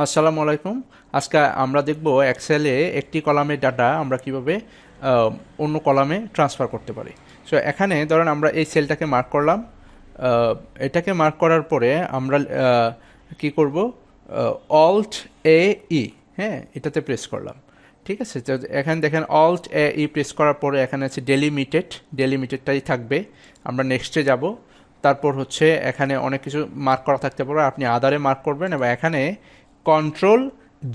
আসসালামু আলাইকুম। আজকে আমরা দেখব এক্সেলে একটি কলামের ডাটা আমরা কিভাবে অন্য কলামে ট্রান্সফার করতে পারি। সো এখানে ধরেন আমরা এই সেলটাকে মার্ক করলাম, এটাকে মার্ক করার পরে আমরা কি করব, অল্ট এ ই, হ্যাঁ এটাতে প্রেস করলাম। ঠিক আছে, তো এখানে দেখেন অল্ট এ ই প্রেস করার পরে এখানে আছে ডেলিমিটেডটাই থাকবে। আমরা নেক্সটে যাব। তারপর হচ্ছে এখানে অনেক কিছু মার্ক করা থাকতে পারে, আপনি আদারে মার্ক করবেন এবং এখানে কন্ট্রোল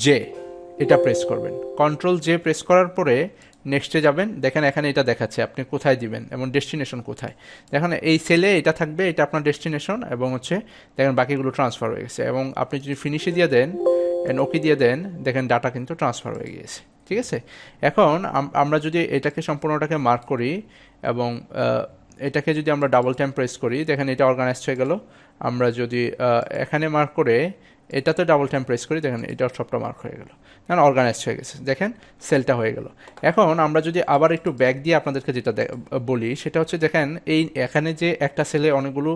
জে এটা প্রেস করবেন। কন্ট্রোল জে প্রেস করার পরে নেক্সটে যাবেন। দেখেন এখানে এটা দেখাচ্ছে আপনি কোথায় দিবেন এবং ডেস্টিনেশন কোথায়। দেখেন এই সেলে এটা থাকবে, এটা আপনার ডেস্টিনেশন এবং হচ্ছে দেখেন বাকিগুলো ট্রান্সফার হয়ে গেছে। এবং আপনি যদি ফিনিশে দিয়ে দেন এন্ড ওকে দিয়ে দেন, দেখেন ডাটা কিন্তু ট্রান্সফার হয়ে গিয়েছে। ঠিক আছে, এখন আমরা যদি এটাকে সম্পূর্ণটাকে মার্ক করি এবং এটাকে যদি আমরা ডাবল টাইম প্রেস করি, দেখেন এটা অর্গানাইজড হয়ে গেল। আমরা যদি এখানে মার্ক করে এটাতে ডাবল টাইম প্রেস করি, দেখেন এটা সবটা মার্ক হয়ে গেল, কারণ অর্গানাইজড হয়ে গেছে। দেখেন সেলটা হয়ে গেল। এখন আমরা যদি আবার একটু ব্যাক দিয়ে আপনাদেরকে যেটা বলি সেটা হচ্ছে, দেখেন এই এখানে যে একটা সেলে অনেকগুলো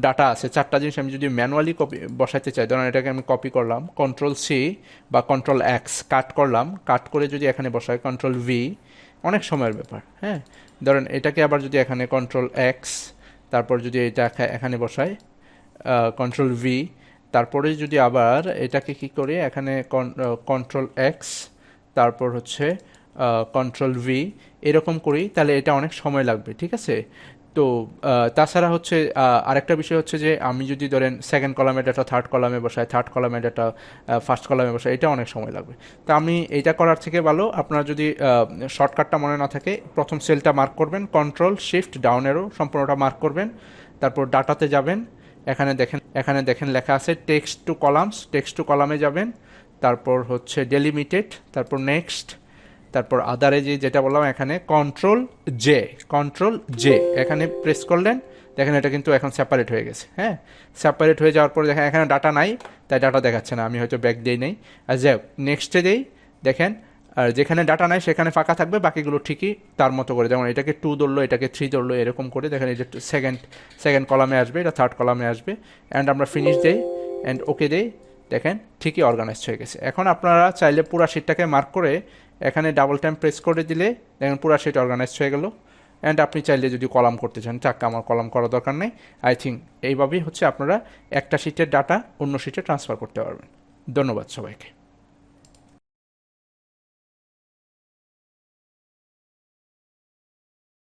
ডাটা আছে, চারটা জিনিস আমি যদি ম্যানুয়ালি কপি বসাতে চাই, ধরেন এটাকে আমি কপি করলাম, কন্ট্রোল সি বা কন্ট্রোল এক্স কাট করলাম, কাট করে যদি এখানে বসাই কন্ট্রোল ভি, অনেক সময়ের ব্যাপার। হ্যাঁ, ধরেন এটাকে আবার যদি এখানে কন্ট্রোল এক্স, তারপর যদি এটা এখানে বসাই কন্ট্রোল ভি, তারপরে যদি আবার এটাকে কি করি এখানে কন্ট্রোল এক্স, তারপর হচ্ছে কন্ট্রোল ভি এরকম করি, তাহলে এটা অনেক সময় লাগবে। ঠিক আছে, তো তাছাড়া হচ্ছে আরেকটা বিষয় হচ্ছে যে আমি যদি ধরেন সেকেন্ড কলামে ডাটা থার্ড কলামে বসাই, থার্ড কলামে ডাটা ফার্স্ট কলামে বসাই, এটা অনেক সময় লাগবে। তো আমি এইটা করার থেকে ভালো, আপনার যদি শর্টকাটটা মনে না থাকে, প্রথম সেলটা মার্ক করবেন, কন্ট্রোল শিফট ডাউন অ্যারো সম্পূর্ণটা মার্ক করবেন, তারপর ডাটাতে যাবেন, এখানে দেখেন লেখা আছে text to columns, text to কলামে যাবেন, তারপর হচ্ছে ডেলিমিটেড, তারপর নেক্সট, তারপর আদারে যেটা বললাম এখানে কন্ট্রোল জে এখানে প্রেস করলেন, দেখেন এটা কিন্তু এখন সেপারেট হয়ে গেছে। হ্যাঁ, সেপারেট হয়ে যাওয়ার পরে দেখেন এখানে ডাটা নাই, তাই ডাটা দেখাচ্ছে না, আমি হয়তো ব্যাক দিই নেই। আর যাই হোক নেক্সটে দিই, দেখেন আর যেখানে ডাটা নাই সেখানে ফাঁকা থাকবে, বাকিগুলো ঠিকই তার মতো করে, যেমন এটাকে 2 ধরলো, এটাকে 3 ধরলো, এরকম করে দেখেন এই যে সেকেন্ড কলামে আসবে, এটা থার্ড কলামে আসবে। অ্যান্ড আমরা ফিনিশ দেই অ্যান্ড ওকে দেই, দেখেন ঠিকই অর্গানাইজড হয়ে গেছে। এখন আপনারা চাইলে পুরো শিটটাকে মার্ক করে এখানে ডাবল টাইম প্রেস করে দিলে দেখেন পুরো শিট অর্গানাইজড হয়ে গেল। অ্যান্ড আপনি চাইলে যদি কলাম করতে চান, চাক আমার কলাম করার দরকার নেই। আই থিঙ্ক এইভাবেই হচ্ছে আপনারা একটা শিটের ডাটা অন্য শিটে ট্রান্সফার করতে পারবেন। ধন্যবাদ সবাইকে।